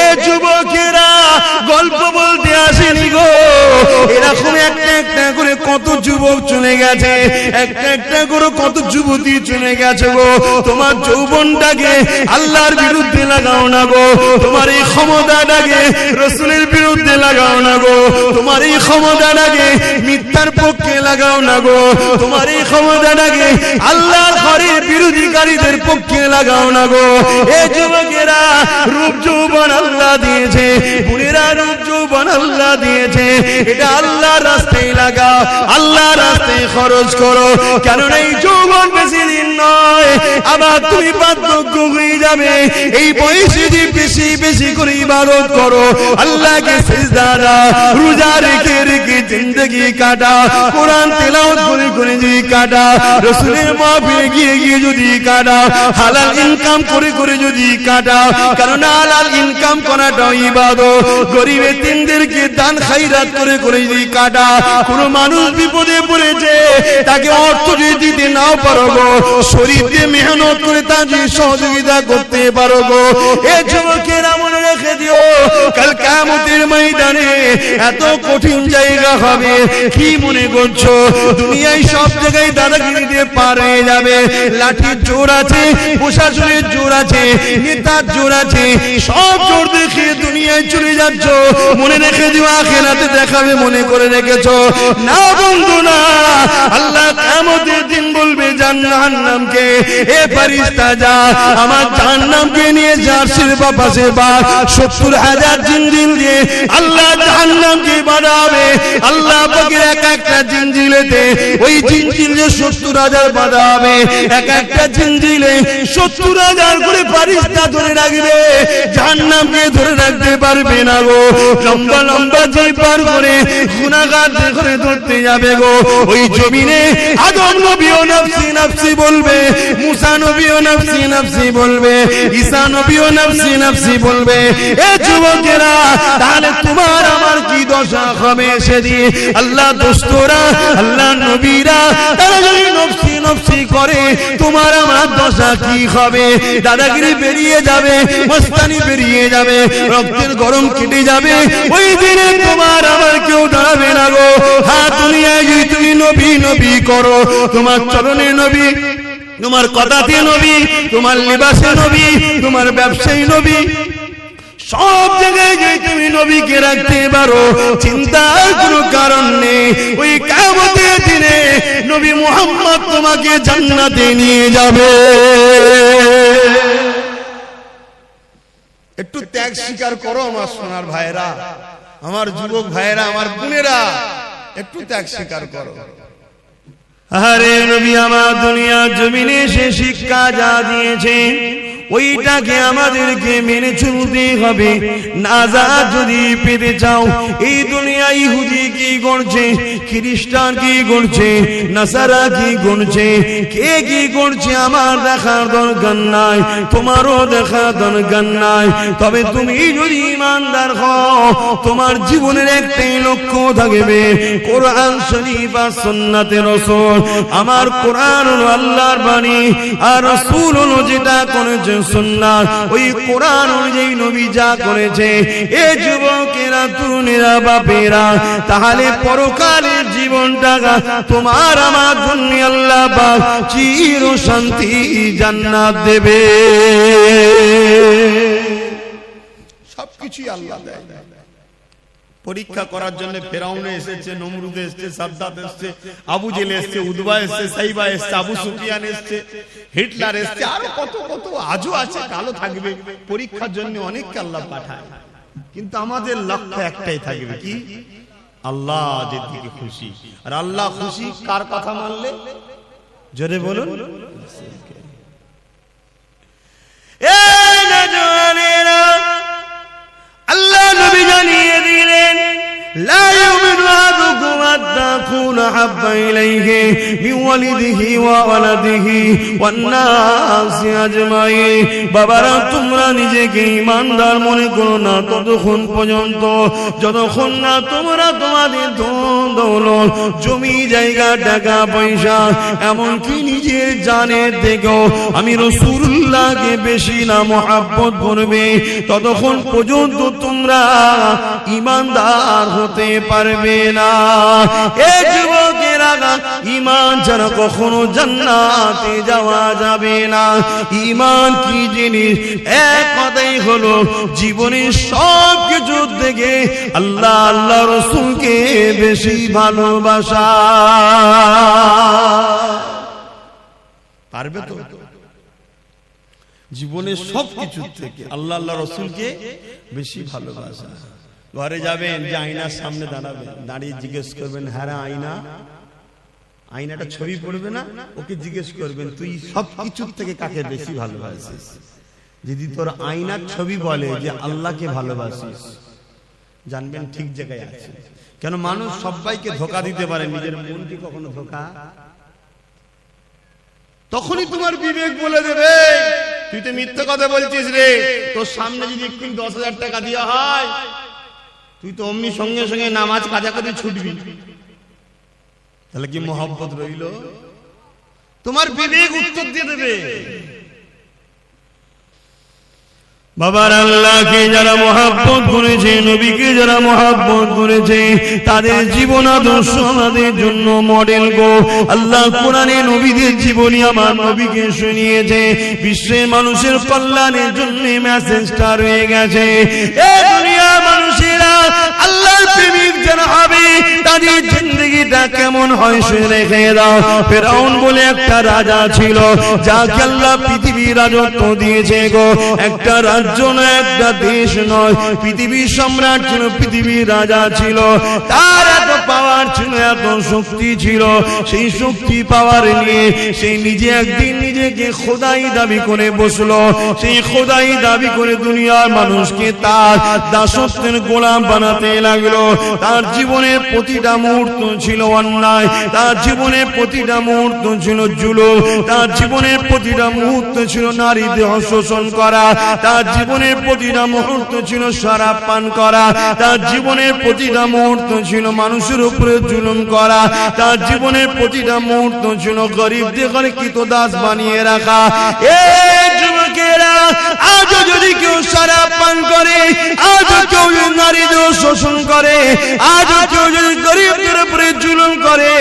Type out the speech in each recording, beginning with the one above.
এ যুবকেরা গল্প বলতে আসেনি গো, এরকম একটা একটা করে কত যুবক চলে গেছে, একটা একটা করে কত যুবতী চলে গেছে গো। তোমার যৌবনটাকে আল্লাহর বিরুদ্ধে লাগাও না গো, তোমার এই ক্ষমতাটাকে রাসূলের বিরুদ্ধে লাগাও না গো, তোমার এই ক্ষমতাটাকে মিথ্যার পক্ষে লাগাও না গো, তোমার এই ক্ষমতাটাকে আল্লাহর ঘরের বিরোধীকারীদের পক্ষে লাগাও না গো। এই যুবকেরা রূপ যৌবন আল্লাহ দিয়েছে, বুড়িরা রূপ যৌবন আল্লাহ দিয়েছে, এটা আল্লাহর রাস্তায় লাগাও, আল্লাহর রাস্তায় খরচ করো, কারণ এই যৌবন বেশি দিন নয়, আবার তুমি বার্ধক্য হয়ে যাবে। এই বয়সে যে বেশি বেশি করে ইবাদত করো, আল্লাহকে সিজদা দাও, রোজা রেখে রেখে জিন্দেগি কাটা, কোরআন তেলাওয়াত করে করে যদি কাটা, রাসূলের মাহফিলে গিয়ে গিয়ে যদি কাটা, হালাল ইনকাম করে করে যদি কাটা, কারণ হালাল ইনকাম করাটাও ইবাদত। গরিবের তিনদেরকে দান খায়রাত করে করে যদি কাটা, কোন মানুষ বিপদে পড়েছে তাকে অর্থ যদি দিতে নাও পারো গো, শরীর দিয়ে মেহনত করে তাকে সহযোগিতা করতে পারো গো। এই যুবকেরা মনে রেখে দিও, কাল কিয়ামতের ময়দানে এত কঠিন জায়গা হবে। কি মনে করছো দুনিয়ায় সব জায়গায় দাদাগিরি দিয়ে পার হয়ে যাবে? লাঠির জোর আছে, প্রশাসনের জোর আছে, নেতার জোর আছে, সব জোর দেখে দুনিয়ায় চলে যাচ্ছ। মনে রেখে দিও আখিরাতে দেখাবে মনে করে রেখেছো না বন্ধু না। আল্লাহ কিয়ামতের দিন বলবে জাহান্নামকে, এ ফেরেশতা যা আমার জাহান্নামকে নিয়ে জার্সির পাশে বা ৭০,০০০ জিনজিল দিয়ে আল্লাহ জাহান্নামকে বাঁধাবে। আল্লাহ পাকের এক একটা জিনজিলেতে ওই জিনজিলে ৭০,০০০ বাঁধা হবে, এক একটা জিনজিলে ৭০,০০০ করে ফেরেশতা ধরে রাখবে, জাহান্নামকে ধরে রাখতে পারবে না গো। লম্বা লম্বা জয় পার করে গুনাহগার ধরে ধরতে যাবে গো। ওই জমিনে আদম নবীও নফসি নফসি বলবে, মুসা নবীও নফসি নফসি বলবে, ঈসা নবীও নফসি নফসি বলবে। এ যুবকেরা তাহলে তোমার আমার কি দশা হবে সেদিন? আল্লাহ দোস্তরা, আল্লাহ নবীরা তারা যদি নফসি নফসি করে, তোমার আমার দশা কি হবে? দাদাগিরি বেরিয়ে যাবে, মস্তানি বেরিয়ে যাবে, রক্তের গরম কেটে যাবে। ওই দিনে তোমার আমার কেউ দাঁড়াবে না গো। হ্যাঁ, দুনিয়ায় যদি তুমি নবী নবী করো, তোমার চরণে নবী, তোমার কথাতে নবী, তোমার লিবাসে নবী, তোমার ব্যবসায়ী নবী, সব জায়গায় যে তুমি নবীকে রাখতে পারো, চিন্তার কোনো কারণ নেই। ওই কিয়ামতের দিনে নবী মুহাম্মদ তোমাকে জান্নাতে নিয়ে যাবে। একটু ত্যাগ স্বীকার করো আমার সোনার ভাইরা, আমার যুবক ভাইরা, আমার বোনেরা, একটু ত্যাগ স্বীকার করো। আরে নবী আমার দুনিয়ার জমিনে সে শিক্ষা যা দিয়েছে ওইটাকে আমাদেরকে মেনে চলতে হবে। নাজাত যদি পেতে চাও, এই দুনিয়া ইহুদি কি করছে, খ্রিস্টান কি করছে, নাসারা কি করছে, কে কি করছে আমার দেখার দরকার নাই, তোমারও দেখার দরকার নাই। তবে তুমি যদি ইমানদার হও, তোমার জীবনের একটাই লক্ষ্য থাকবে, কোরআন শরীফ আর সুন্নাতে রাসূল। আমার কোরআন হলো আল্লাহর বাণী, আর রাসূল হলো যেটা করেছে সুন্নাত। ওই কোরআন অনুযায়ী নবী যা করেছে। এ যুবকেরা, তরুণেরা, বাপেরা, তাহলে পরকালের জীবনটা তোমার আমার জন্য আল্লাহ পাক চির শান্তি জান্নাত দেবে। সবকিছু আল্লাহ দেয়। পরীক্ষা করার জন্য ফেরাউন এসেছে, নমরুদ এসেছে, সাদ্দাত এসেছে, আবু জেল এসেছে, উদবা এসেছে, সাইবা এসেছে, আবু সুফিয়ান এসেছে, হিটলার এসেছে, আর কত কত আজও আছে, কালো থাকবে। পরীক্ষার জন্য অনেককে আল্লাহ পাঠায়, কিন্তু আমাদের লক্ষ্য একটাই থাকবে, কি? আল্লাহ যেদিকে খুশি। আর আল্লাহ খুশি কার কথা মানলে? জোরে বলুন। এই নওজওয়ানেরা, আল্লাহ নবী জানিয়ে দিলেন, লা ইউমিনু আহাদুকুম হাত্তা আকুনা হাব্বা ইলাইহি মিন ওয়ালিদিহি ওয়া ওয়ালাদিহি ওয়ান নাসি আজমাইন। বাবারা, তোমরা নিজেকে ঈমানদার মনে করো না ততক্ষণ পর্যন্ত যতক্ষণ না তোমরা তোমাদের ধন দৌলত, জমি জায়গা, টাকা পয়সা, এমনকি নিজের জানের থেকেও আমি রাসূলুল্লাহকে বেশি না মহব্বত করবে, ততক্ষণ পর্যন্ত তোমরা ঈমানদার হতে পারবে না। এ যুবকেরা, ঈমান ছাড়া কখনো জান্নাতে যাওয়া যাবে না। ঈমান কি জিনিস? এক কথাই হলো জীবনের সব কিছু থেকে আল্লাহ আল্লাহ রাসূলকে বেশি ভালোবাসা। পারবে তো? জীবনের সব কিছু থেকে আল্লাহ আল্লাহ রাসূলকে বেশি ভালোবাসা। ঘরে যাবেন, যে আয়নার সামনে দাঁড়াবেন, দাঁড়িয়ে জিজ্ঞেস করবেন, হ্যাঁ আয়না, আয়নাটা ছবি পড়বে না, ওকে জিজ্ঞেস করবেন তুই সব কিছুর থেকে কাকে বেশি ভালোবাসিস? যদি তোর আয়নার ছবি বলে যে আল্লাহকে ভালোবাসিস, জানবেন ঠিক জায়গায় আছে। কেন? মানুষ সবাইকে ধোঁকা দিতে পারে, নিজের মনকে কখনো ধোঁকা। তখনই তোমার বিবেক বলে দেবে তুই তো মিথ্যা কথা বলছিস রে। তোর সামনে যদি একটু 10,000 টাকা দেওয়া হয়, তুই তো অমনি সঙ্গে সঙ্গে নামাজ কাজা করে ছুটবি। তাহলে কি মহব্বত রইল? তোমার বিবেক উত্তর দিয়ে দেবে। বাবার, আল্লাহকে যারা মহব্বত করেছে, নবীকে যারা মহব্বত করেছে, তাদের জীবন আদর্শ আমাদের জন্য মডেল গো। আল্লাহ কোরআনে নবীদের জীবনী আমার নবীকে শুনিয়েছে। বিশ্বের মানুষের কল্যাণের জন্য মেসেজটা রয়ে গেছে। এই দুনিয়ার মানুষেরা আল্লাহর প্রেমিক যারা হবে, তাদের জিন্দেগিটা কেমন হয় সে রেখে দাও। ফেরাউন বলে একটা রাজা ছিল, যাকে আল্লাহ পৃথিবীর রাজত্ব দিয়েছে গো। একটা রাজ্য নয়, একটা দেশ নয়, পৃথিবীর সম্রাট ছিল, পৃথিবীর রাজা ছিল। তার এত পাওয়ার ছিল, এত শক্তি ছিল। সেই শক্তি পাওয়ার নিয়ে সেই নিজে একদিন নিজেকে খোদাই দাবি করে বসলো। সেই খোদাই দাবি করে দুনিয়ার মানুষকে তার দাসত্বের গোলাম বানাতে লাগলো। তার জীবনের প্রতিটা মুহূর্ত ছিল অন্যায়, তার জীবনের প্রতিটা মুহূর্ত ছিল জুলুম, তার জীবনের প্রতিটা মুহূর্ত ছিল নারী দেহ শোষণ করা, তার জীবনের প্রতিটা মুহূর্ত ছিল শরাব পান করা, তার জীবনের প্রতিটা মুহূর্ত ছিল মানুষের উপরে জুলুম করা, তার জীবনের প্রতিটা মুহূর্ত ছিল গরিবদের ঘরে কৃতদাস বানিয়ে রাখা। এই যুবকেরা, আজও যদি কেউ শরাব পান করে, আজও কেউ নারী দেহ শোষণ করে, আজও কেউ যদি গরিবদের উপরে জুলুম করে,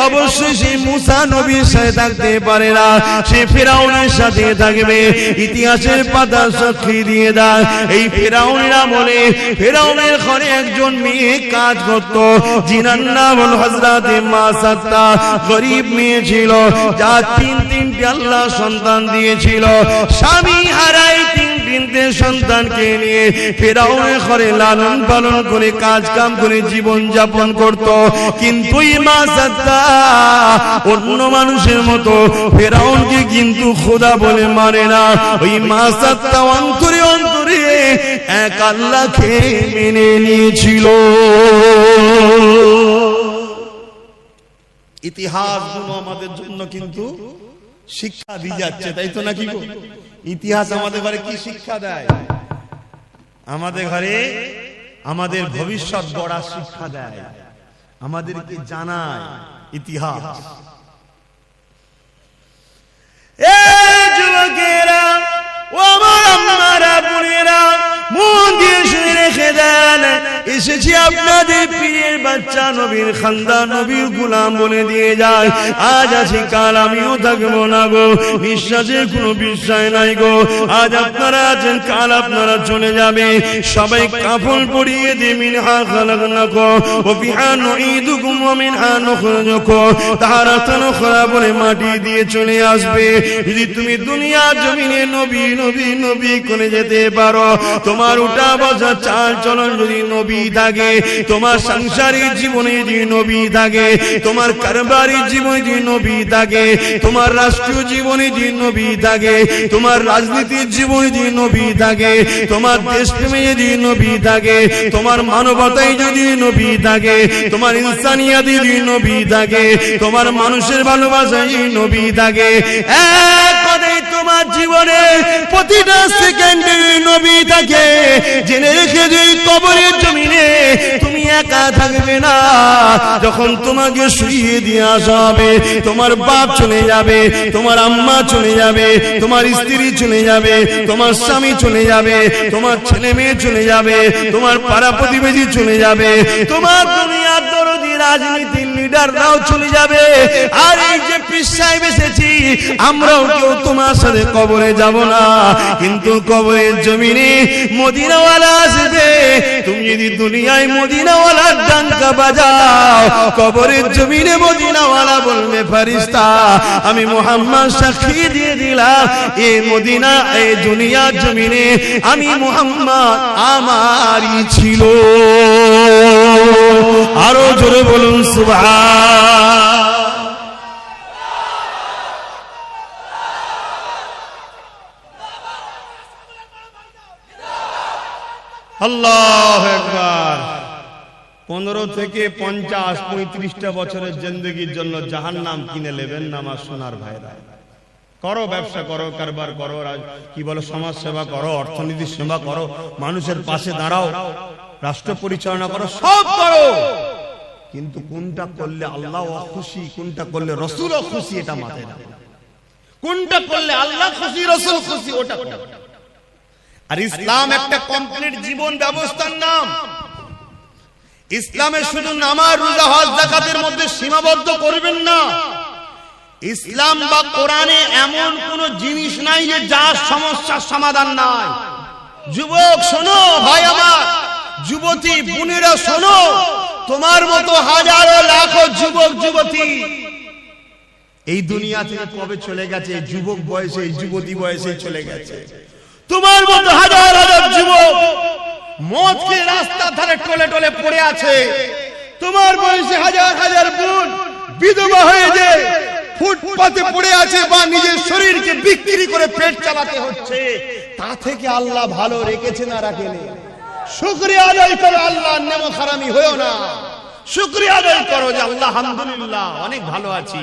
অবশ্যই সে মুসা নবীর সাথে থাকতে পারে না, সে ফেরাউনের সাথে থাকবে। ইতিহাসের পাতা সাক্ষী দিয়ে দেয়, এই ফেরাউনের আমলে ফেরাউনের ঘরে একজন মেয়ে কাজ করত, যিনার নাম হল হযরতে মাসাত্তা। গরিব মেয়ে ছিল, যা তিনটে আল্লাহ সন্তান দিয়েছিল। স্বামী হারাই তিনটে সন্তানকে নিয়ে ফেরাউনের ঘরে লালন পালন করে কাজ কাম করে জীবন যাপন করত। কিন্তু এই মাসাত্তা অন্য মানুষের মতো ফেরাউনকে কিন্তু খোদা বলে মানে না। ওই মাসাত্তা অন্তরে অন্তরে এক আল্লাহকে মেনে নিয়েছিল। ইতিহাসগুলো আমাদের জন্য কিন্তু শিক্ষা দিয়ে যাচ্ছে, তাই তো নাকি গো? ইতিহাস আমাদের ঘরে কি শিক্ষা দেয়? আমাদের ঘরে আমাদের ভবিষ্যৎ গড়ার শিক্ষা দেয়, আমাদেরকে জানায় ইতিহাস। এই যুবকেরা, ও আমার আম্মারা, বোনেরা, মন দিয়ে শুনে রেখে দেন, এসেছি আপনাদের পীরের বাচ্চা, নবীর খানদান, নবীর গোলাম বলে দিয়ে যায়। আজ আছি, কাল আমিও থাকবো না গো। নিঃশ্বাসের কোনো বিশ্বাস নাই গো। আজ আপনারা আছেন, কাল আপনারা চলে যাবে। সবাই কাফন পরিয়ে দিয়ে মিনহা খালাকনাকুম ওয়া ফিহা নুঈদুকুম ওয়া মিনহা নুখরিজুকুম তারাতান উখরা বলে মাটি দিয়ে চলে আসবে। যদি তুমি দুনিয়ার জমিনে নবী নবী নবী করে যেতে পারো, তোমার উঠা বসা চাল চলন যদি নবী নবী থাকে, তোমার সাংসারিক জীবনে যদি নবী থাকে, তোমার কারবারি জীবনে যদি নবী থাকে, তোমার রাষ্ট্রীয় জীবনে যদি নবী থাকে, তোমার রাজনীতির জীবনে যদি নবী থাকে, তোমার দেশপ্রেমে যদি নবী থাকে, তোমার মানবতায় যদি নবী থাকে, তোমার ইনসানিয়াতে যদি নবী থাকে, তোমার মানুষের ভালোবাসায় যদি নবী থাকে, এক কথায় তোমার জীবনে প্রতিটা সেকেন্ডে নবী থাকে, জেনে রেখে যে কবরের জমিনে তুমি একা থাকবে না। যখন তোমাকে শুইয়ে দিয়ে আসা হবে, তোমার বাপ চলে যাবে, তোমার আম্মা চলে যাবে, তোমার স্ত্রী চলে যাবে, তোমার স্বামী চলে যাবে, তোমার ছেলে মেয়ে চলে যাবে, তোমার পাড়া প্রতিবেশী চলে যাবে, তোমার দুনিয়ার দরদি রাজনীতির লিডাররাও চলে যাবে। আর এই যে পীর সাহেব এসেছি, আমরাও কেউ তোমার সাথে কবরে যাব না, কিন্তু কবরের জমিনে মদিনাওয়ালা আসবে। তুমি যদি দুনিয়ায় মদিনাওয়ালার ডাঙ্কা বাজাও, কবরের জমিনে মদিনাওয়ালা বলবে ফেরেশতা আমি মুহাম্মদ সাক্ষী দিয়ে দিলাম, এই মদিনা এই দুনিয়ার জমিনে আমি মুহাম্মদ আমারই ছিল। আরো জোরে বলুন সুবহান। আল্লাহু আকবার। 15 থেকে 50 35টা বছরের জিন্দেগির জন্য জাহান্নাম কিনে নেবেন না আমার সোনার ভাইরা। করো, ব্যবসা করো, কারবার করো, কি বলো, সমাজ সেবা করো, অর্থনীতির সেবা করো, মানুষের পাশে দাঁড়াও, রাষ্ট্র পরিচালনা করো, সব করো, কিন্তু কোনটা করলে আল্লাহ খুশি, কোনটা করলে রাসূল খুশি, এটা মাথায় রাখো। কোনটা করলে আল্লাহ খুশি, রাসূল খুশি, ওটা করো। আর ইসলাম একটা কমপ্লিট জীবন ব্যবস্থার নাম। ইসলামে শুধু নামাজ, রোজা, হজ, যাকাতের মধ্যে সীমাবদ্ধ করবেন না। ইসলাম বা কোরআনে এমন কোন জিনিস নাই যে যার সমস্যার সমাধান নাই। যুবক শোনো, ভাই আমার, যুবতী বোনেরা শোনো, তোমার মতো হাজারো লাখো যুবক যুবতী এই দুনিয়া থেকে কবে চলে গেছে, যুবক বয়সে, যুবতী বয়সে চলে গেছে। তোমার মতো হাজার হাজার যুবক মদ খেয়ে রাস্তার ধারে টলে টলে পড়ে আছে। তোমার বয়সে হাজার হাজার বোন বিধবা হয়ে যায়, ফুটপাতে পড়ে আছে, বা নিজের শরীরকে বিক্রি করে পেট চালাতে হচ্ছে। তা থেকে আল্লাহ ভালো রেখেছে না রাখেনি? শুকরিয়া আদায় করো, আল্লাহর নেমত হারামি হয়ো না। শুকরিয়া আদায় করো যে আল্লাহ আলহামদুলিল্লাহ অনেক ভালো আছি।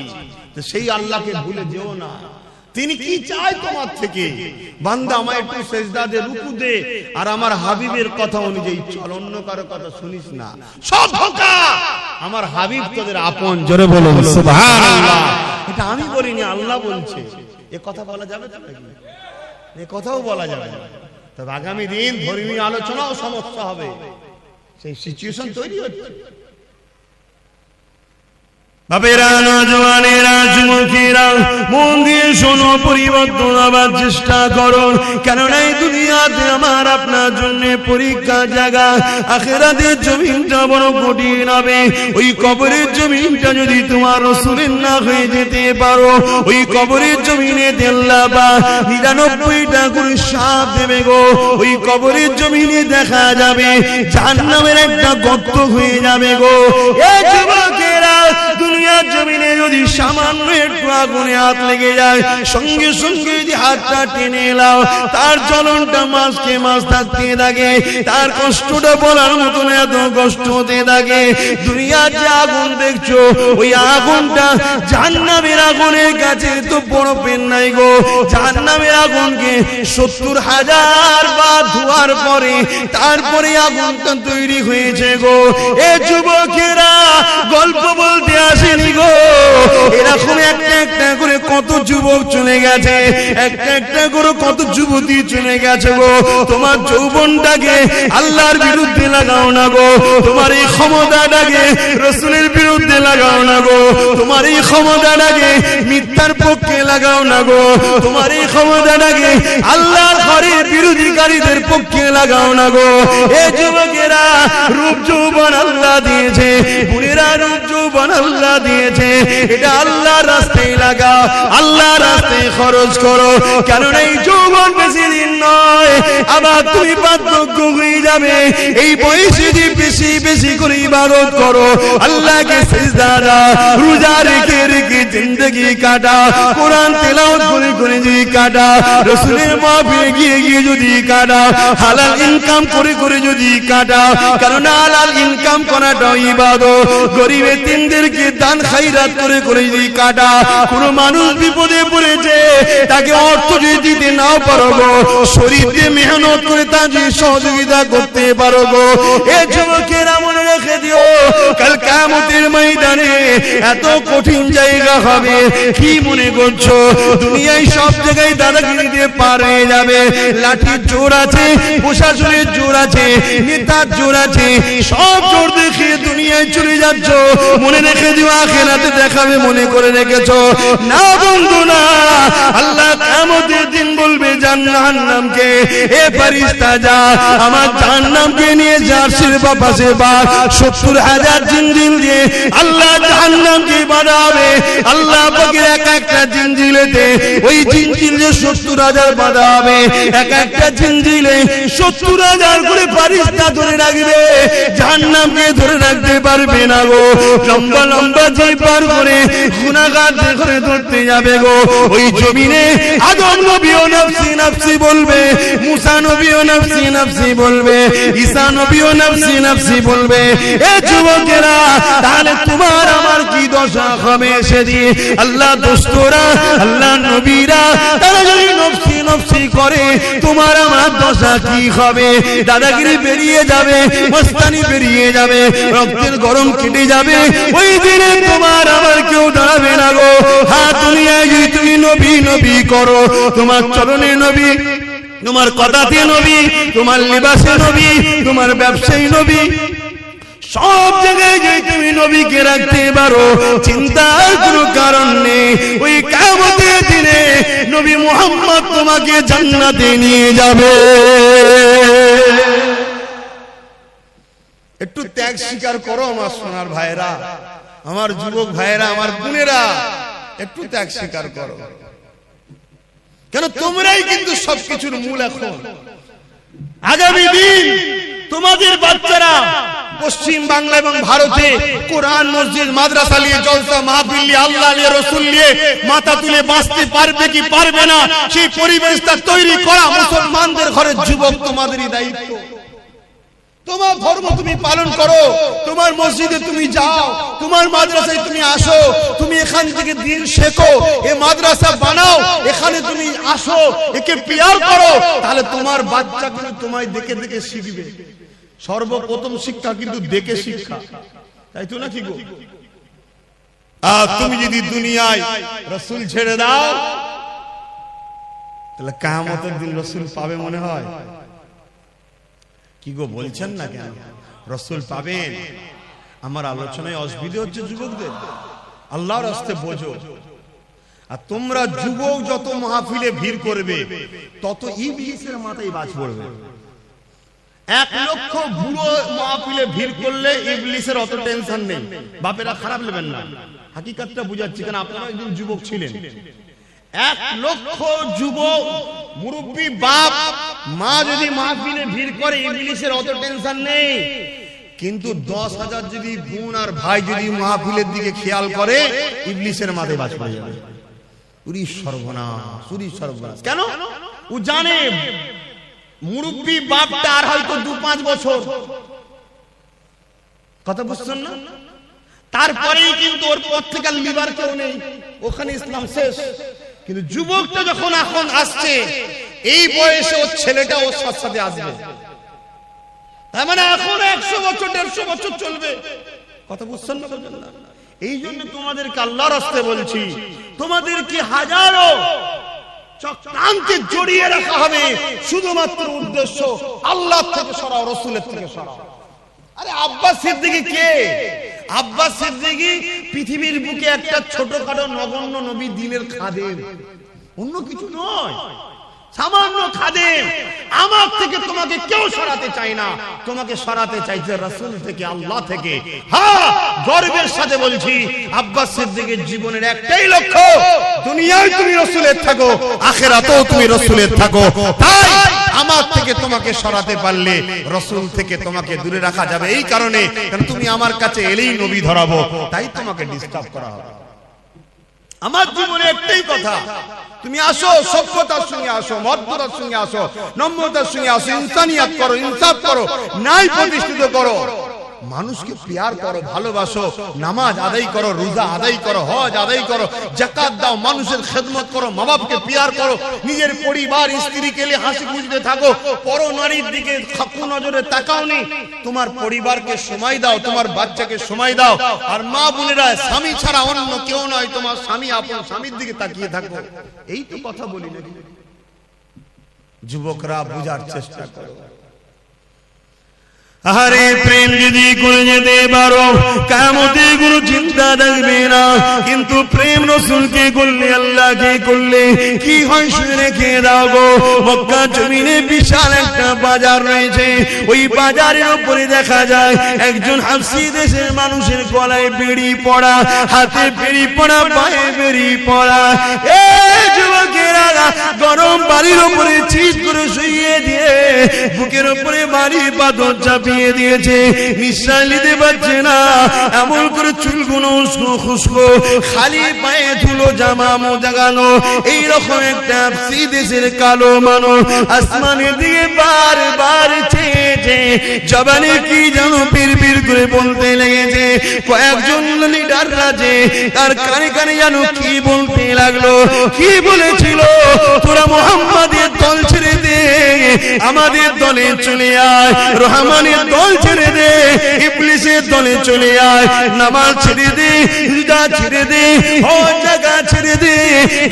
তো সেই আল্লাহকে ভুলে যেও না। তিনি কি চায় তোমার থেকে? বান্দা আমায় একটু সেজদা দে, রুকু দে, আর আমার হাবিবের কথা অনুযায়ী চল, অন্য কারো কথা শুনিস না। সব ধোঁকা। আমার হাবিব তোদের আপন। জোরে বলো সুবহানাল্লাহ। এটা আমি বলিনি, আল্লাহ বলছে। এ কথা বলা যাবে তো নাকি? এ কথাও বলা যাবে না। তবে আগামী দিন ধর্মীয় আলোচনাও সমস্যা হবে, সেই সিচুয়েশন তৈরি হচ্ছে। বাপেরা, নওজওয়ানেরা, যুবকেরা, মন দিয়ে শোনো, পরিবর্তন আবার চেষ্টা করো। কেননা এই দুনিয়াতে আমার আপনার জন্য পরীক্ষা জায়গা, আখিরাতের জমিনটা বড় কঠিন হবে। ওই কবরের জমিনটা যদি তোমার রাসূলের না হয়ে যেতে পারো, ওই কবরের জমিনে আল্লাহ বা 99টা করে সাপ দেবে গো। ওই কবরের জমিনে দেখা যাবে জাহান্নামের একটা গর্ত হয়ে যাবে গো। এই যুবকেরা, দুনিয়ার জমিনে যদি সামান্য একটু আগুনে হাত লেগে যায়, সঙ্গে সঙ্গে যদি হাতটা টেনে এলাও, তার জ্বলনটা মাসকে মাস থাকতে থাকে, তার কষ্টটা বলার মতন এত কষ্ট হতে থাকে। দুনিয়ার যে আগুন দেখছো, ওই আগুনটা জাহান্নামের আগুনের কাছে তো বড় পেন নাই গো। জাহান্নামের আগুনকে 70,000 বার ধোয়ার পরে তারপরে আগুনটা তৈরি হয়েছে গো। এ যুবকেরা, গল্প বলতে আসেনি গো। এরকম একটা একটা করে কত যুবক চলে গেছে, একটা একটা করে কত যুবতী চলে গেছে গো। তোমার যৌবনটাকে আল্লাহর বিরুদ্ধে লাগাও না গো। তোমার এই ক্ষমতাটাকে রাসূলের বিরুদ্ধে লাগাও না গো। তোমার এই ক্ষমতাটাকে মিথ্যার পক্ষে লাগাও না গো। তোমার এই ক্ষমতাটাকে আল্লাহর ঘরের বিরোধীকারীদের পক্ষে লাগাও না গো। এ যুবকেরা, রূপ যৌবন আল্লাহ দিয়েছে, বুড়িরা রূপ যৌবন আল্লাহ দিয়েছে, এটা আল্লাহর রাস্তায় লাগাও, আল্লাহর রাস্তায় খরচ করো, কারণ এই যৌবন বেশি দিন নয়, আবার তুমি বার্ধক্য হয়ে যাবে। এই বয়সে যদি বেশি বেশি করে ইবাদত করো, আল্লাহকে সিজদা দাও, রোজা রেখে রেখে জিন্দেগি কাটা, কোরআন তেলাওয়াত করে করে যদি কাটা, রাসূলের মাহফিলে গিয়ে গিয়ে যদি কাটা, হালাল ইনকাম করে করে যদি কাটা, কারণ হালাল ইনকাম করাটাও ইবাদত। গরিব এতিমদেরকে দান খায়রাত করে করে যদি কাটা, কোন মানুষ বিপদে পড়েছে তাকে অর্থ যদি দিতে নাও পারো গো, শরীর দিয়ে মেহনত করে তা যদি সহযোগিতা করতে পারো গো, এ যুবকেরা মনে রেখে দিও, কাল কিয়ামতের ময়দানে এত কঠিন জায়গা হবে। কি মনে করছো দুনিয়ায় সব জায়গায় দাদাগিরি দিয়ে পার হয়ে যাবে? লাঠির জোর আছে, প্রশাসনের জোর আছে, নেতার জোর আছে, সব জোর দেখিয়ে দুনিয়ায় চলে যাচ্ছ। মনে রেখে দিও আখিরাতে দেখাবে মনে করে রেখেছো না বন্ধু না। আল্লাহ কিয়ামতের দিন বলবে জাহান্নামকে, এ ফেরেশতা যা আমার জাহান্নামকে নিয়ে যা, সিরবা পাশে বা 70,000 জিনজিল দিয়ে আল্লাহ জাহান্নামকে বাঁধাবে। আল্লাহ পাকের এক একটা জিনজিলেতে ওই জিনজিলে 70,000 বাঁধা হবে, এক একটা জিনজিলে 70,000 করে ফেরেশতা ধরে রাখবে, জাহান্নামকে ধরে রাখতে পারবে না গো। লম্বা লম্বা যে পার করে গুনাহগার করে ধরতে যাবে গো। ওই জমিনে আদম নবীও নফসি নফসি বলবে, মুসা নবীও নফসি নফসি বলবে, ঈসা নবীও নফসি নফসি বলবে। এ যুবকেরা, তাহলে তোমার আমার কি দশা হবে সেদিন? আল্লাহ দোস্তরা, আল্লাহ নবীরা তারা যদি নফসি নফসি করে, তোমার আমার দশা কি হবে? দাদাগিরি বেরিয়ে যাবে, মস্তানি বেরিয়ে যাবে, রক্তের গরম কেটে যাবে। ওই দিনে তোমার আমার কেউ দাঁড়াবে না গো। হ্যাঁ, দুনিয়ায় যদি তুমি নবী নবী করো, তোমার চরণে নবী, তোমার কথাতে নবী, তোমার লিবাসে নবী, তোমার ব্যবসায়ী নবী, সব জায়গায় যদি তুমি নবীকে রাখতে পারো, চিন্তার কোনো কারণ নেই। ওই কিয়ামতের দিনে নবী মুহাম্মদ তোমাকে জান্নাতে নিয়ে যাবে। একটু ত্যাগ স্বীকার করো আমার সোনার ভাইরা, আমার যুবক ভাইরা, আমার বোনেরা, একটু ত্যাগ স্বীকার করো। কেন তোমরাই কিন্তু সবকিছুর মূল। এখন আগামী দিন তোমাদের বাচ্চারা পশ্চিম বাংলা এবং ভারতে কোরআন, মসজিদ, মাদ্রাসা নিয়ে, জলসা মাহফিল নিয়ে, আল্লাহ নিয়ে, রাসূল নিয়ে মাথা তুলে বাঁচতে পারবে কি পারবে না, সেই পরিবেশটা তৈরি করা মুসলমানদের ঘরের যুবক তোমাদেরই দায়িত্ব। তোমার ধর্ম তুমি পালন করো, তোমার মসজিদে তুমি যাও, তোমার মাদ্রাসায় তুমি আসো, তুমি এখান থেকে দিন শেখো, এই মাদ্রাসা বানাও, এখানে তুমি আসো, একে পিয়ার করো, তাহলে তোমার বাচ্চা কিন্তু তোমায় দেখে দেখে শিখবে। সর্বপ্রথম শিক্ষা কিন্তু দেখে শিক্ষা, তাই তো নাকি গো? আর তুমি যদি দুনিয়ায় রাসূল ছেড়ে দাও, তাহলে কিয়ামতের দিন রাসূল পাবে মনে হয়? কি গো বলছেন না কেন? রাসূল পাবেন। আমার আলোচনায় অসুবিধা হচ্ছে যুবকদের, আল্লাহর রাস্তায় বোঝো। আর তোমরা যুবক যত মাহফিলে ভিড় করবে, তত ইবলিসের মাথায় বাজ পড়বে। 1 লক্ষ বুড়ো মাহফিলে ভিড় করলে ইবলিসের অত টেনশন নেই। বাপেরা খারাপ নেবেন না, হাকিকতটা বুঝাচ্ছি, কারণ আপনারা একদিন যুবক ছিলেন। 1 লক্ষ যুবক মুরব্বী বাপ মা যদি মাহফিলে ভিড় করে, ইবলিসের অত টেনশন নেই। কিন্তু 10,000 যদি বোন আর ভাই যদি মাহফিলের দিকে খেয়াল করে, ইবলিসের মাথায় বাজ পড়ে যাবে। উরি সর্বনাশ, উরি সর্বনাশ। কেন? ও জানে মুরব্বী বাপটা আর হয়তো 2-5 বছর, কথা বুঝছেন না? তারপরেই কিন্তু ওর পর থেকে লিবার কেউ নেই, ওখানে ইসলাম শেষ। কিন্তু যুবকটা যখন এখন আসছে, এই বয়সে ওর ছেলেটা ওর সাথে আসবে, তার মানে এখন 100 বছর 150 বছর চলবে, কথা বুঝছেন না? এই জন্য তোমাদেরকে আল্লাহর রাস্তায় বলছি, তোমাদেরকে হাজারো চক্রান্তে জড়িয়ে রাখা হবে, শুধুমাত্র উদ্দেশ্য আল্লাহ থেকে সরাও, রাসূলের থেকে সরাও। আরে আব্বাস সিদ্দিকী কে? আব্বাস সিদ্দিকী পৃথিবীর বুকে একটা ছোটখাটো নগণ্য নবী, দ্বীনের খাদেম, অন্য কিছু নয়। সামান্য খাদেম, আমার থেকে তোমাকে কেউ সরাতে চায় না, তোমাকে সরাতে চাইছে রাসূল থেকে, আল্লাহ থেকে। হ্যাঁ, গর্বের সাথে বলছি, আব্বাস সিদ্দিকের জীবনের একটাই লক্ষ্য, দুনিয়ায় তুমি রাসূলের থাকো, আখিরাতেও তুমি রাসূলের থাকো। তাই আমার থেকে তোমাকে সরাতে পারলে রাসূল থেকে তোমাকে দূরে রাখা যাবে, এই কারণে কারণ তুমি আমার কাছে এলেই নবী ধরাবো, তাই তোমাকে ডিস্টার্ব করা হবে। আমার জীবনে একটাই কথা, তুমি আসো, সভ্যতার সঙ্গে আসো, মর্যাদার সঙ্গে আসো, নম্রতার সঙ্গে আসো, ইনসানিয়াত করো, ইনসাফ করো, ন্যায় প্রতিষ্ঠিত করো, মানুষকে প্যার করো, ভালোবাসো, নামাজ আদায় করো, রোজা আদায় করো, হজ আদায় করো, যাকাত দাও, মানুষের খেদমত করো, মা বাপকে প্যার করো, নিজের পরিবার স্ত্রীকে নিয়ে হাসি খুশিতে থাকো, পর নারীর দিকে খাপু নজরে তাকাওনি, তোমার পরিবারকে সময় দাও, তোমার বাচ্চাকে সময় দাও। আর মা বোনেরা, স্বামী ছাড়া অন্য কেউ নয়, তোমার স্বামী আপন স্বামীর দিকে তাকিয়ে থাকো। এই তো কথা বলি নাকি? যুবকরা বুঝার চেষ্টা করো। আরে প্রেম যদি করে যেতে পারো, কিয়ামতে কোনো চিন্তা থাকবে না। কিন্তু প্রেম রাসূলকে করলে, আল্লাহকে করলে কি হয় শুনে রেখে দাও গো। মক্কা জমিনে বিশাল একটা বাজার রয়েছে, ওই বাজারের উপরে দেখা যায় একজন হাবশী দেশের মানুষের গলায় বেড়ি পড়া, হাতে বেড়ি পড়া, পায়ে বেড়ি পড়া। এই যুবকেরা গরম বালির উপরে চিৎ করে শুইয়ে দিয়ে বুকের উপরে বাড়ি পাথর চাপিয়ে দিয়েছে, নিঃশ্বাস নিতে পারছে না, এমন করে চুলগুলো উস্কো খুস্কো, খালি পায়ে ধুলো, জামা মোজাগানো, এইরকম একটা হাবশী দেশের কালো মানুষ আসমানের দিকে বারবার চেয়েছে, জবানে কি যেন পিরপির করে বলতে লেগেছে। কয়েকজন লিডার রাজে তার কানে কানে যেন কি বলতে লাগলো, কি বলেছিল, তোরা মুহাম্মাদের দল ছেড়ে দে, আমাদের দলে চলে আয়, রহমানের দল ছেড়ে দে, ইবলিসের দলে চলে আয়, নামাজ ছেড়ে দে, রোজা ছেড়ে দে, হজ জাকাত ছেড়ে দে,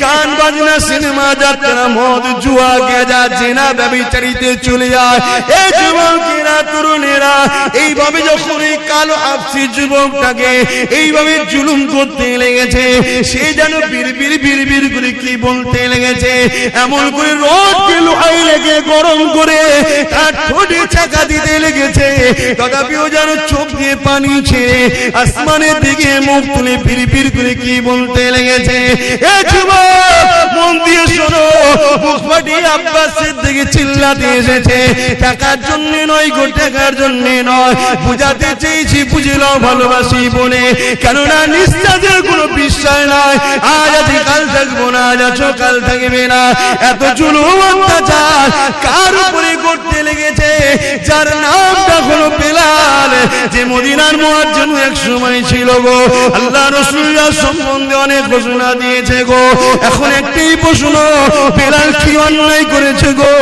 গান বাজনা, সিনেমা, যাত্রা, মদ, জুয়া, গেজা, জিনা, ব্যভিচারিতে চলে আয়। এই যুবকেরা, তরুণেরা এইভাবে যখন এই কালো হাবশী যুবকটাকে এইভাবে জুলুম করতে লেগেছে, সে যেন বিড়বিড় করে কি বলতে লেগেছে, এমন করে রোদকে লোহায় লেগে গরম করে তার ঠোঁটে চাকা দিতে লেগেছে, তথাপিও যেন চোখ দিয়ে পানি ছেড়ে আসমানের দিকে মুখ তুলে বিড়বিড় করে কি বলতে লেগেছে। এ যুবক, মন দিয়ে শোনো, মুখ ফাটিয়ে আব্বাস সিদ্দিক চিল্লাতে এসেছে, টাকার জন্য নয় গো, টাকার জন্য নয়, বুঝাতে চেয়েছি বুঝে নাও ভালোবাসি বলে, কেননা নিঃশ্বাসের কোনো বিশ্বাস নাই, আজ আছি কাল থাকবো না, আজ আছো কাল থাকবে না। এত জুলুম অত্যাচার কার উপরে করতে লেগেছে, যার নামটা হলো বেলাল, যে মদিনার মুয়াজ্জিন এক সময় ছিল গো। আল্লাহ রাসূলের সম্বন্ধে অনেক ঘোষণা দিয়েছে গো, এখন একটাই প্রশ্ন, বেলাল কি অন্যায় করেছে গো?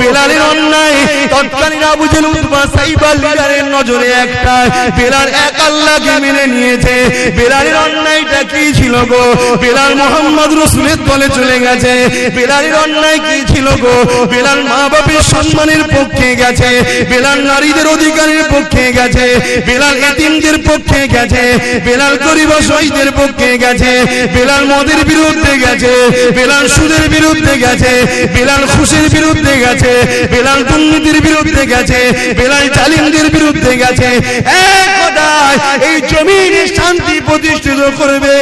বেলালের অন্যায় তৎকালীন আবু জেহেল, উতবা, সাইবা লিডারের নজরে একটা, বেলাল এক আল্লাহকে মেনে নিয়েছে। বেলালের অন্যায়টা কি ছিল গো? বেলাল মুহাম্মদ রাসূলের দলে চলে গেছে। বেলালের অন্যায় কি ছিল গো? বেলাল মা বাপের সম্মানের পক্ষে গেছে, বেলাল নারীদের অধিকারের পক্ষে গেছে, বেলাল এতিমদের পক্ষে গেছে, বেলাল গরিব অসহায়দের পক্ষে গেছে, বেলাল মদের বিরুদ্ধে গেছে, বেলাল সুদের বিরুদ্ধে গেছে, বেলাল ঘুষের বিরুদ্ধে গেছে, বেলাল দুর্নীতির বিরুদ্ধে গেছে, বেলাল জালিমদের বিরুদ্ধে গেছে। এক কথায় এই জমিনে শান্তি প্রতিষ্ঠিত করবে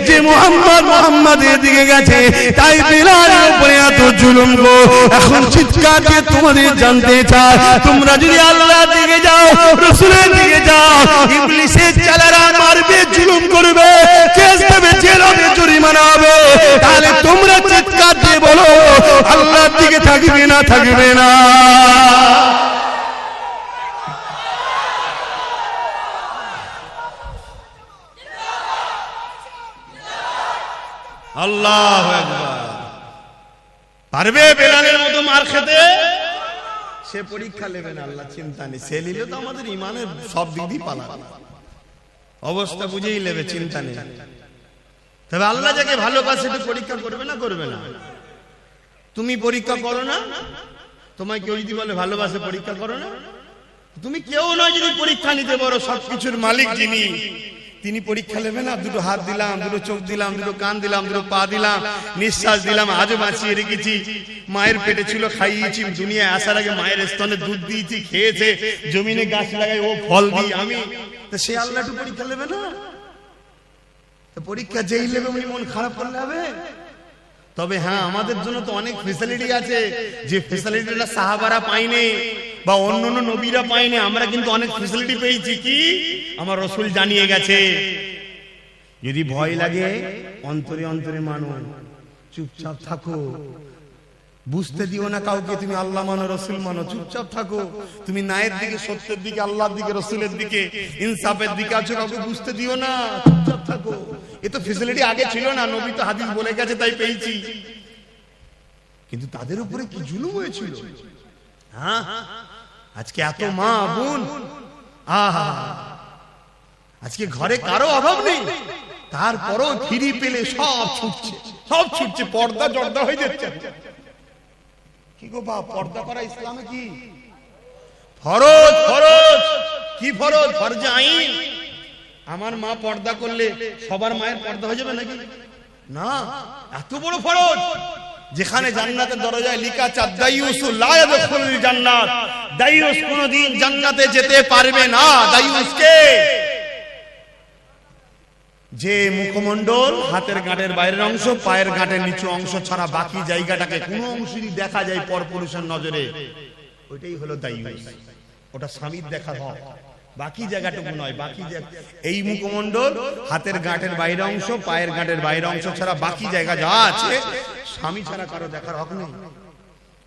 যে মুহাম্মাদের দিকে গেছে, তাই বেলালের উপরে এত জুলুম গো। এখন চিৎকার দিয়ে তোমাদের জানতে চাই, তোমরা যদি আল্লাহর দিকে যাও, রাসূলের দিকে যাও, ইবলিসের চালারা মারবে, জুলুম করবে, কেস দেবে, জেল হবে, জরিমানা হবে, তাহলে তোমরা চিৎকার দিয়ে বলো আল্লাহর দিকে থাকবে না, থাকবে না? আল্লাহু আকবার। পারবে বেলালের মতো মার খেতে? সে পরীক্ষা নেবে না, আল্লাহ চিন্তা নেই, সে নিলে তো আমাদের ইমানের সব দিক দিয়ে পালাবে, অবস্থা বুঝেই নেবে, চিন্তা নেই। তবে আল্লাহ যাকে ভালোবাসে একটু পরীক্ষা করবে না, করবে না? তুমি পরীক্ষা করো না? তোমায় কেউ যদি বলে ভালোবাসে, পরীক্ষা করো না? তুমি কেউ নয় যদি পরীক্ষা নিতে পারো, সবকিছুর মালিক যিনি, তিনি পরীক্ষা নেবেন না, দুটো হাত দিলাম, দুটো চোখ দিলাম, দুটো কান দিলাম, দুটো পা দিলাম, নিঃশ্বাস দিলাম, আজও বাঁচিয়ে রেখেছি, মায়ের পেটে ছিল খাইয়েছি, দুনিয়ায় আসার আগে মায়ের স্তনে দুধ দিয়েছি, খেয়েছে, জমিনে গাছ লাগাই ও ফল দিই আমি, তো সে আল্লাহ একটু পরীক্ষা নেবে না? পরীক্ষা যেই নেবে উনি মন খারাপ করলে হবে? তবে হ্যাঁ, আমাদের জন্য তো অনেক ফেসিলিটি আছে, যে ফেসিলিটিটা সাহাবারা পায়নি বা অন্য অন্য নবীরা পায়নি, আমরা কিন্তু অনেক ফেসিলিটি পেয়েছি। কি? আমার রাসূল জানিয়ে গেছে। যদি ভয় লাগে অন্তরে অন্তরে মানো, চুপচাপ থাকো, বুঝতে দিও না কাউকে তুমি আল্লাহ মানো, রাসূল মানো, চুপচাপ থাকো। তুমি ন্যায়ের দিকে, সত্যের দিকে, আল্লাহর দিকে, রাসূলের দিকে, ইনসাফের দিকে আছো, কাউকে বুঝতে দিও না, চুপচাপ থাকো। এ তো ফেসিলিটি আগে ছিল না, নবী তো হাদিস বলে গেছে তাই পেয়েছি। কিন্তু তাদের উপরে কি জুলুম হয়েছিল! হ্যাঁ, আজকে এত মা বোন, আহা, আজকে ঘরে কারো অভাব নেই, তারপরও ফিরি পেলে সব ছুটছে, সব ছুটছে, পর্দা জর্দা হয়ে যাচ্ছে। কি গো বাপ, পর্দা করা ইসলামে কি ফরজ? ফরজ কি ফরজ? ফরজে আইন। আমার মা পর্দা করলে সবার মায়ের পর্দা হয়ে যাবে নাকি? না, এত বড় ফরজ, যেখানে জান্নাতের দরজায় লেখা আছে দাইয়ুসু লা ইয়াদখুলুল জান্নাত, দাইয়ুস কোনদিন জান্নাতে যেতে পারবে না। দাইয়ুসকে যে মুখমণ্ডল, হাতের গাঁটের বাইরের অংশ, পায়ের গাঁটের নিচু অংশ ছাড়া বাকি জায়গাটাকে কোনো অংশই দেখা যায় পরপুরুষের নজরে, ওইটাই হলো দাইয়ুস। ওটা স্বামীর দেখার হক, বাকি জায়গাটুকু নয়। বাকি এই মুখমণ্ডল, হাতের গাঁটের বাইরের অংশ, পায়ের গাঁটের বাইরের অংশ ছাড়া বাকি জায়গা যা আছে স্বামী ছাড়া কারো দেখার হক নেই।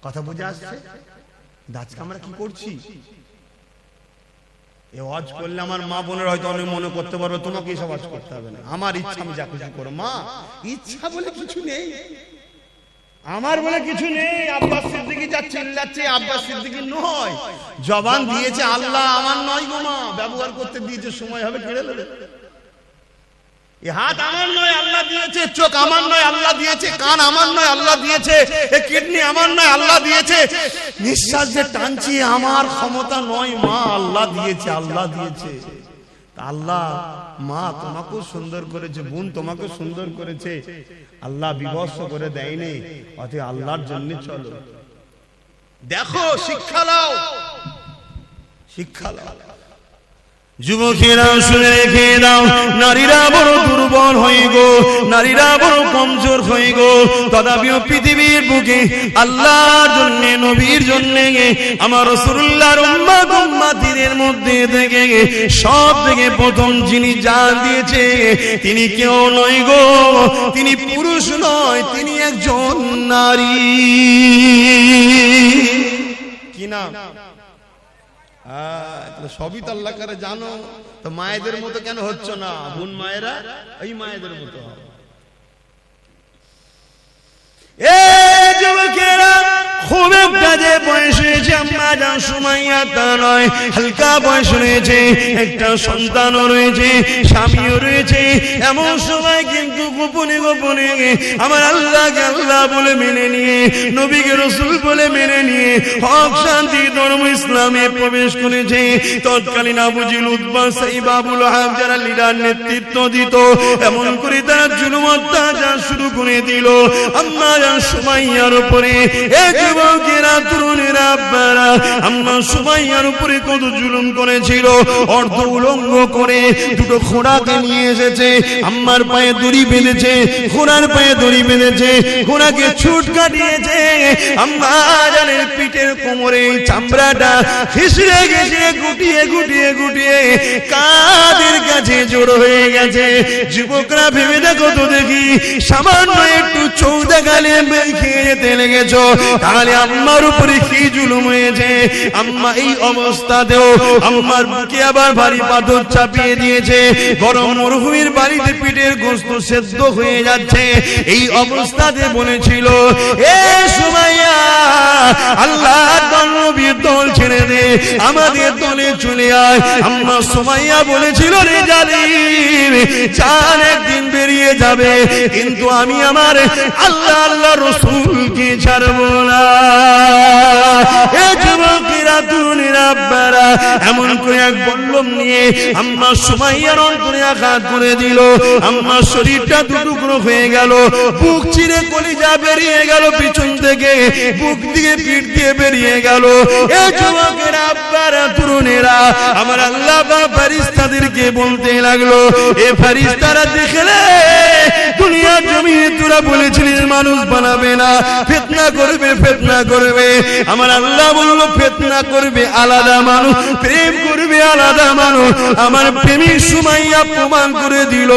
কথা বুঝে আসছে? আজকে আমরা কি করছি? এ ওয়াজ করলে আমার মা বোনের হয়তো অনেক মনে করতে পারবে তোমাকে এসব ওয়াজ করতে হবে না, আমার ইচ্ছা আমি যা কিছু করো। মা, ইচ্ছা বলে কিছু নেই, আমার বলে কিছু নেই। আব্বাস সিদ্দিকী যা চিল্লাচ্ছে, আব্বাস সিদ্দিকী নয়, জবান দিয়েছে আল্লাহ, আমার নয় গো মা, ব্যবহার করতে দিয়েছে, সময় হবে কেড়ে নেবে। এই হাত আমার নয়, আল্লাহ দিয়েছে। চোখ আমার নয়, আল্লাহ দিয়েছে। কান আমার নয়, আল্লাহ দিয়েছে। এই কিডনি আমার নয়, আল্লাহ দিয়েছে। নিঃশ্বাস যে টানছি আমার ক্ষমতা নয়, মা আল্লাহ দিয়েছে, আল্লাহ দিয়েছে। আল্লাহ, মা তোমাকেও সুন্দর করেছে, বোন তোমাকেও সুন্দর করেছে, আল্লাহ বিভৎস করে দেয়নি। অতএব আল্লাহর জন্য চলো, দেখো, শিক্ষা নাও, শিক্ষা নাও। যুবকেরা শুনে রেখে দাও, নারীরা বড় দুর্বল হয়ে গো, নারীরা বড় কমজোর হয়ে গো, তথাপিও পৃথিবীর বুকে আল্লাহর জন্য, নবীর জন্য, আমার রাসূলুল্লাহর উম্মত উম্মতিদের মধ্যে থেকে সব থেকে প্রথম যিনি জান দিয়েছে, তিনি কেউ নয় গো, তিনি পুরুষ নয়, তিনি একজন নারী। কি নাম? সবই তো আল্লাহ করে জানো, তো মায়েদের মতো কেন হচ্ছ না? বোন মায়েরা এই মায়েদের মতো। যুবকেরা, খুব একটা যে বয়স হয়েছে আম্মা জান সুমাইয়া তা নয়, হালকা বয়স রয়েছে, একটা সন্তানও রয়েছে, স্বামীও রয়েছে, এমন সময় কিন্তু গোপনে গোপনে আমার আল্লাহকে আল্লাহ বলে মেনে নিয়ে, নবীকে রাসূল বলে মেনে নিয়ে হক শান্তি ধর্ম ইসলামে প্রবেশ করেছে। তৎকালীন আবু জেহেল, উতবা, সাইবা, আবু লাহাব যারা লিডার নেতৃত্ব দিত, এমন করে তারা জুলুম অত্যাচার শুরু করে দিল আম্মা জান সুমাইয়ার উপরে। যুবকেরা, তরুণেরা, আব্বারা, আম্মা সুমাইয়ার উপরে কত জুলুম করেছিল। অর্ধ উলঙ্গ করে দুটো ঘোড়াকে নিয়ে এসেছে, আম্মার পায়ে দড়ি বেঁধেছে, ঘোড়ার পায়ে দড়ি বেঁধেছে, ঘোড়াকে ছুট কাটিয়েছে। আম্মা জানের পিঠের কোমরে চামড়াটা ঘিসড়ে ঘিসড়ে গুটিয়ে গুটিয়ে গুটিয়ে কাদের কাছে জড়ো হয়ে গেছে। যুবকরা ভেবে দেখো তো দেখি, সামান্য একটু চৌদা গালে খেয়ে যেতে লেগেছ, তাহলে আম্মার উপরে কি জুলুম হয়েছে। আম্মা এই অবস্থাতেও আম্মার বুকে আবার ভারী পাথর চাপিয়ে দিয়েছে, গরম মরুভূমির বাড়িতে পিঠের গোশত সেদ্ধ হয়ে যাচ্ছে। এই অবস্থাতে বলেছিল, এ সুমাইয়া, আল্লাহর নবীর দল ছেড়ে দে, আমাদের দলে চলে আয়। আম্মা সুমাইয়া বলেছিল, রে জালিম, জান একদিন বেরিয়ে যাবে, কিন্তু আমি আমার আল্লাহ আল্লাহ রাসূলকে ছাড়বো না। এ যুবকেরা, তরুণেরা, আব্বারা, এমন করে এক বল্লম নিয়ে আম্মা সুমাইয়ার অন্তরে আঘাত করে দিল, আমার শরীরটা দুটুকরো হয়ে গেল, বুক চিরে কলিজা বেরিয়ে গেল, পিছন থেকে বুক দিয়ে পিঠ দিয়ে বেরিয়ে গেল। এ যুবকেরা, আব্বারা, তরুণেরা, আমার আল্লাহ পাক ফেরেশতাদেরকে বলতে লাগলো, এ ফেরেশতারা দেখলে দুনিয়ার জমিনে তোরা বলেছিলিস মানুষ বানাবে না, ফিতনা করবে, ফিতনা করবে। আমার আল্লাহ বলল, ফিতনা করবে আলাদা মানুষ, প্রেম করবে আলাদা মানুষ। আমার প্রেমিক সুমাইয়া প্রমাণ করে দিল,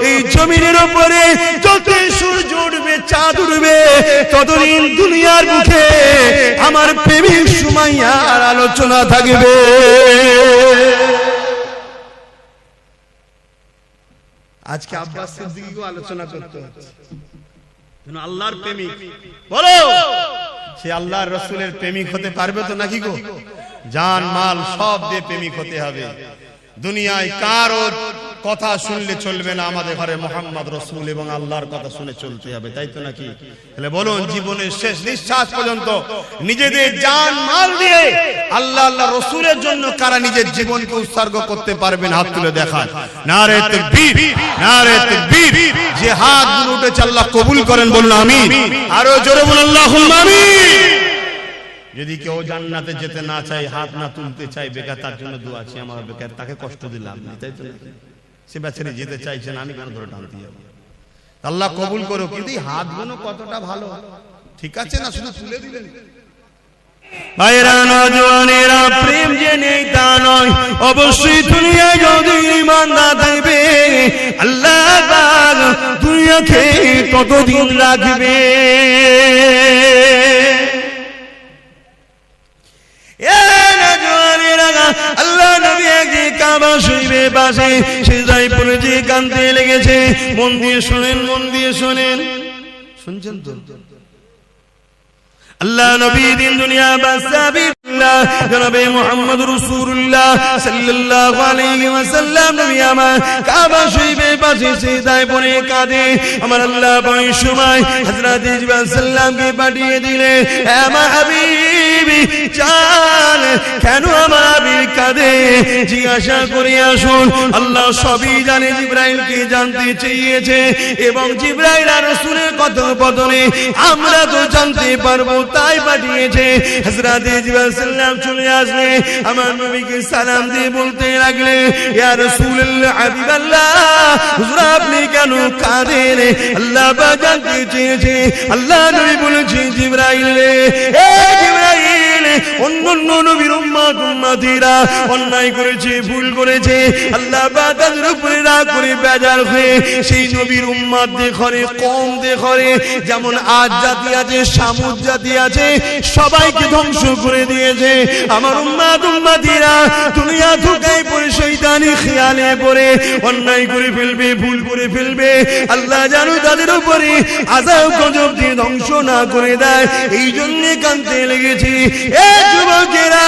এই জমিনের উপরে যতই সূর্য উঠবে, চাঁদ উঠবে, ততদিন দুনিয়ার মুখে আমার প্রেমিক সুমাইয়ার আলোচনা থাকবে। আজকে আব্বাস সিদ্দিকীকেও আলোচনা করতে হচ্ছে, আল্লাহর প্রেমিক। বলো, সে আল্লাহর রাসূলের প্রেমিক হতে পারবে তো নাকি গো? জান মাল সব দিয়ে প্রেমিক হতে হবে। দুনিয়ায় কারো কথা শুনলে চলবে না, আমাদের ঘরে মুহাম্মদ রাসূল এবং আল্লাহর কথা শুনে চলতে হবে, তাই তো নাকি? তাহলে বলুন, জীবনের শেষ নিঃশ্বাস পর্যন্ত নিজেদের জান মাল দিয়ে আল্লাহ আল্লাহ রাসূলের জন্য কারা নিজের জীবনকে উৎসর্গ করতে পারবেন? হাত তুলে দেখান। নারে তাকবীর, নারে তাকবীর। যে হাতগুলো উঠেছে আল্লাহ কবুল করেন, বলুন আমিন। আরো জোরে বলুন আল্লাহুম্মা আমিন। যদি কেউ জান্নাতে যেতে না চায়, হাত না তুলতে চায়, বেকার, তার জন্য দোয়া আছে আমার, বেকার তাকে কষ্ট দিলাম, তাই তো? সে বেচারি যেতে চাইছে না, আমি কেন ধরে টানতে যাব? আল্লাহ কবুল করো। কিন্তু হাতগুলো কতটা ভালো, ঠিক আছে না? শুধু তুলে দিলেন। ভাইরা, নওজওয়ানেরা, প্রেম যে নেই তা নয়, অবশ্যই দুনিয়ায় যদি ঈমান না থাকবে, আল্লাহ পাক দুনিয়াকে ততদিন রাখবে। আল্লাহ নবী একদিন কাবা শরীফের পাশে সিজদায় পড়ে যে কাঁদতে লেগেছে। মন দিয়ে শোনেন, মন দিয়ে শোনেন, শুনছেন তো? আল্লাহ নবী দিন দুনিয়া বাসাবিল্লাহ জনাবে মুহাম্মদ রাসূলুল্লাহ সাল্লাল্লাহু আলাইহি ওয়াসাল্লাম নবী আমার কাবা শরীফের পাশে সিজদায় পড়ে কাঁদে। আমার আল্লাহ পাক সময় হযরত জিবরাইল সাল্লামকে পাঠিয়ে দিলে, হে আমার হাবিবি জান, কেন আমার হাবিব কাঁদে? জিজ্ঞাসা করে আসুন। আল্লাহ সবই জানে, জিবরাইলকে জানতে চেয়েছে, এবং জিবরাইল আর রাসূলের কথোপকথনে আমরা তো জানতে পারবো, তাই পাঠিয়েছে। হযরত জিবরাইল সাল্লাম চলে আসলে আমার নবীকে সালাম দিয়ে বলতে লাগলে, ইয়া রাসূলুল্লাহ, হাবিবাল্লাহ, হুজুর আপনি কেন কাঁদেন? আল্লাহ পাক জানতে চেয়েছে। আল্লাহ নবী বলেছেন, জিবরাইল রে, এ জিবরাইল, অন্যান্য নবীর উম্মতিরা অন্যায় করেছে, ভুল করেছে, আল্লাহ পাক তাদের উপরে রাগ করে বেজার হয়ে সেই নবীর উম্মতদের ঘরে কম দেখরে, যেমন আজ জাতি আছে, সামুদ জাতি আছে, সবাইকে ধ্বংস করে দিয়েছে। আমার উম্মতিরা দুনিয়া ধোঁকায় পড়ে, শয়তানি খেয়ালে পড়ে অন্যায় করে ফেলবে, ভুল করে ফেলবে। আল্লাহ জানো তাদের উপরে আযাব গজব দিয়ে ধ্বংস না করে দেয়, এই জন্য কাঁদতে লেগেছি। এ যুবকেরা,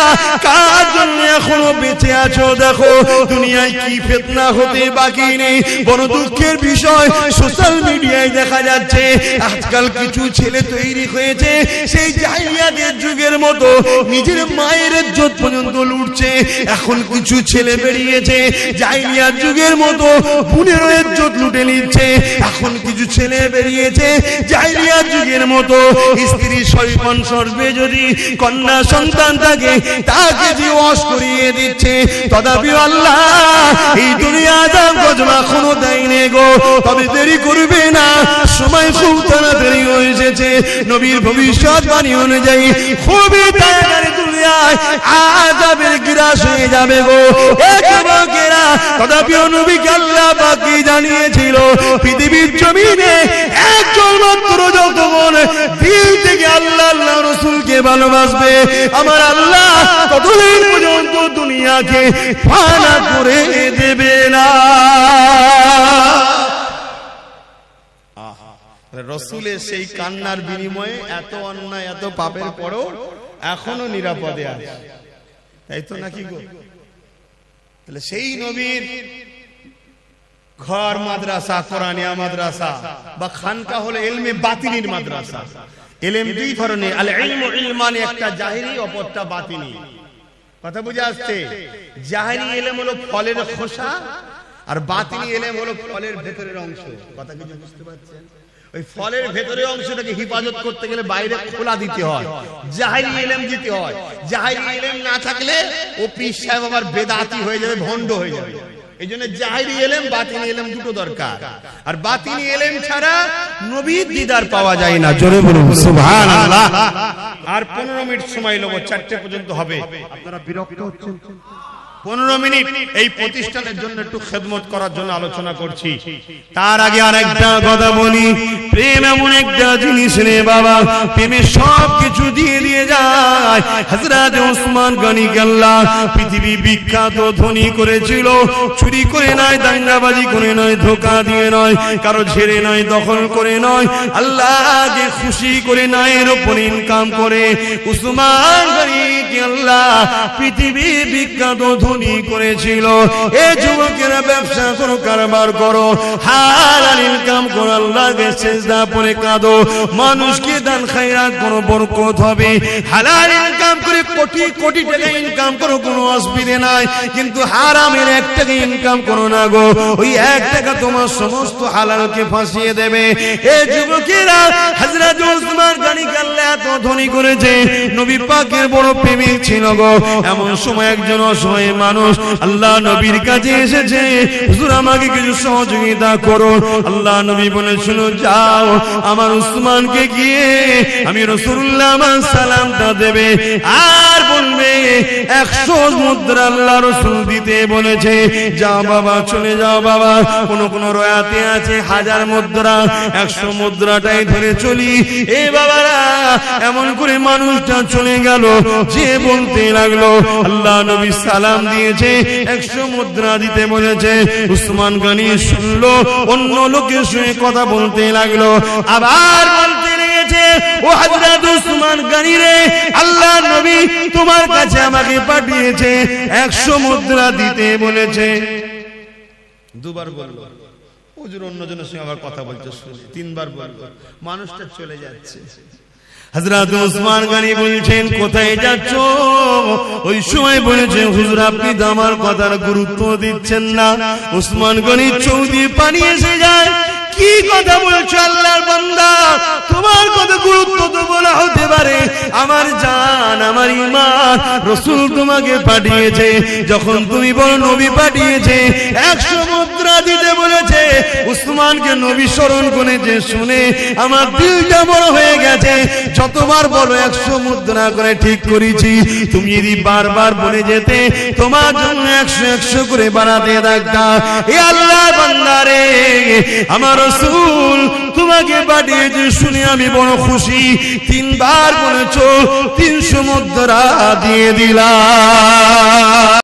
কার জন্য এখনো বেঁচে আছো? দেখো দুনিয়ায় কি ফিতনা হতে বাকি নেই। বড় দুঃখের বিষয়, সোশ্যাল মিডিয়ায় দেখা যাচ্ছে আজকাল কিছু ছেলে তৈরি হয়েছে সেই জাহিলিয়াতের যুগের মতো, নিজের মায়ের ইজ্জত পর্যন্ত লুটছে। এখন কিছু ছেলে বেরিয়েছে জাহিলিয়াত যুগের মতো বোনের ইজ্জত লুটে নিচ্ছে। এখন কিছু ছেলে বেরিয়েছে জাহিলিয়াত যুগের মতো, স্ত্রী সৈকন সর্বে যদি কন্যা সন্তান থাকে তাকে জীবস করিয়ে দিচ্ছে। তথাপি আল্লাহ এই দুনিয়া দাম গজমা এখনো দেয়নি গো। তবে দেরি করবে না, সময় খুব তাড়াতাড়ি হয়ে এসেছে। নবীর ভবিষ্যৎবাণী অনুযায়ী খুবই তাড়াতাড়ি দুনিয়ায় আযাবের গ্রাস হয়ে যাবে গো। এ যুবকেরা, তথাপি নবীকে আল্লাহ পাক জানিয়েছিল পৃথিবীর জমিনে একজন মাত্র যতক্ষণ দিল থেকে আল্লাহ আল্লাহ রাসূলকে ভালোবাসবে, আমার আল্লাহ ততদিন পর্যন্ত দুনিয়াকে ফানা করে দেবে না। রাসূলের সেই কান্নার বিনিময়ে এত অন্যায়, এত পাপের পরেও এখনো নিরাপদে আছে, তাই তো নাকি গো? তাহলে সেই নবীর ঘর মাদ্রাসা, কোরআনিয়া মাদ্রাসা বা খানকা হলো ইলমে বাতিনির মাদ্রাসা। ইলম দুই ধরনের, আল ইলমু ইলমানি, একটা জাহিরি, অপরটা বাতিনি। কথা বুঝে আসছে? জাহিরি ইলম হলো ফলের খোসা, আর বাতিনি ইলম হলো ফলের ভেতরের অংশ। কথা কিছু বুঝতে পারছেন? ওই ফলের ভেতরের অংশটাকে হিফাজত করতে গেলে বাইরে খোলা দিতে হয়, জাহিরি ইলম দিতে হয়। জাহিরি ইলম না থাকলে ও পীর সাহেব আবার বেদাতি হয়ে যাবে, ভণ্ড হয়ে যাবে। এই জন্য জাহিরি ইলম বাতিনি ইলম দুটো দরকার। আর বাতিনি ইলম ছাড়া নবীর দিদার পাওয়া যায় না। জোরে বলুন সুবহানাল্লাহ। আর 15 মিনিট সময় নেব, 4টে পর্যন্ত হবে। আপনারা বিরক্ত হচ্ছেন? 15 মিনিট এই প্রতিষ্ঠানের জন্য একটু খেদমত করার জন্য আলোচনা করছি। তার আগে আরেকটা কথা বলি, প্রেম এমন একটা জিনিস রে বাবা, প্রেমে সব কিছু দিয়ে যায়। হযরত ওসমান গনি আল্লাহ পৃথিবী বিখ্যাত ধনী করেছিল। চুরি করে নয়, দাঙ্গাবাজি করে নয়, ধোঁকা দিয়ে নয়, কারো ছেড়ে নয়, দখল করে নয়, আল্লাহকে খুশি করে ন্যায়ের উপর ইনকাম করে ওসমান গনি আল্লাহ পৃথিবী বিখ্যাত ধনী করেছিল। এ যুবকেরা ব্যবসা করো, কারবার করো, হালাল ইনকাম করো, আল্লাহকে সিজদা পড়ে কাঁদো, মানুষকে দান খায়রাত করো, বরকত হবে। হালাল ইনকাম করে কোটি কোটি টাকা ইনকাম করো, কোনো অসুবিধা নাই, কিন্তু হারামের 1 টাকা ইনকাম করো না গো, ওই 1 টাকা তোমার সমস্ত হালালকে ফাঁসিয়ে দেবে। এ যুবকেরা হযরত ওসমান গনি আল্লাহ এত ধনী করেছে, নবী পাকের বড় প্রেমিক ছিল গো। এমন সময় একজন অসহায় মানুষ আল্লাহ নবীর কাছে এসেছে, হুজুর আমাকে কিছু সহযোগিতা করুন। আল্লাহ নবী বলে, শুনো, যাও আমার উসমানকে গিয়ে আমি রাসূলুল্লাহ আমার সালামটা দেবে, আর বলবে 100 মুদ্রা আল্লাহ রাসূল দিতে বলেছে। যাও বাবা, চলে যাও বাবা। কোন রয়াতে আছে 1000 মুদ্রা, 100 মুদ্রাটাই ধরে চলি। এ বাবারা, এমন করে মানুষটা চলে গেল, যে বলতে লাগলো আল্লাহ নবী সালাম দিয়েছে, 100 মুদ্রা দিতে বলেছে। উসমান গনি শুনলো, অন্য লোকের সঙ্গে কথা বলতে লাগলো, আবার বলতে লেগেছে, ও হযরত উসমান গনি রে, আল্লাহ নবী তোমার কাছে আমাকে পাঠিয়েছে, 100 মুদ্রা দিতে বলেছে। দুবার বলল, হুজুর অন্যজনের সঙ্গে আবার কথা বলতে শুনে 3বার বলল, মানুষটা চলে যাচ্ছে। হযরত ওসমান গনি বলছেন, কোথায় যাচ্ছ? ওই সময় বলেছেন, হুজুর আপনি তো আমার কথার গুরুত্ব দিচ্ছেন না। ওসমান গনি চৌদি পানি এসে যায়, কি কথা বলছো আল্লাহর বান্দা, তোমার কথা গুরুত্ব তো বলা হতে পারে, আমার জান, আমার ঈমান, রাসূল তোমাকে পাঠিয়েছে, যখন তুমি বলো নবী পাঠিয়েছে, 100 মুদ্রা দিতে বলেছে। উসমানকে নবী স্মরণ করেছে, শুনে আমার দিলটা বড় হয়ে গেছে। যতবার বলো 100 মুদ্রা করে ঠিক করেছি, তুমি যদি বারবার বলে যেতে, তোমার জন্য 100 করে বাড়াতে থাকতাম। এ আল্লাহর বান্দা রে, আমার রাসূল তোমাকে পাঠিয়েছে শুনে আমি বড় খুশি। 3বার বলেছো, 300 মুদ্রা দিয়ে দিলাম।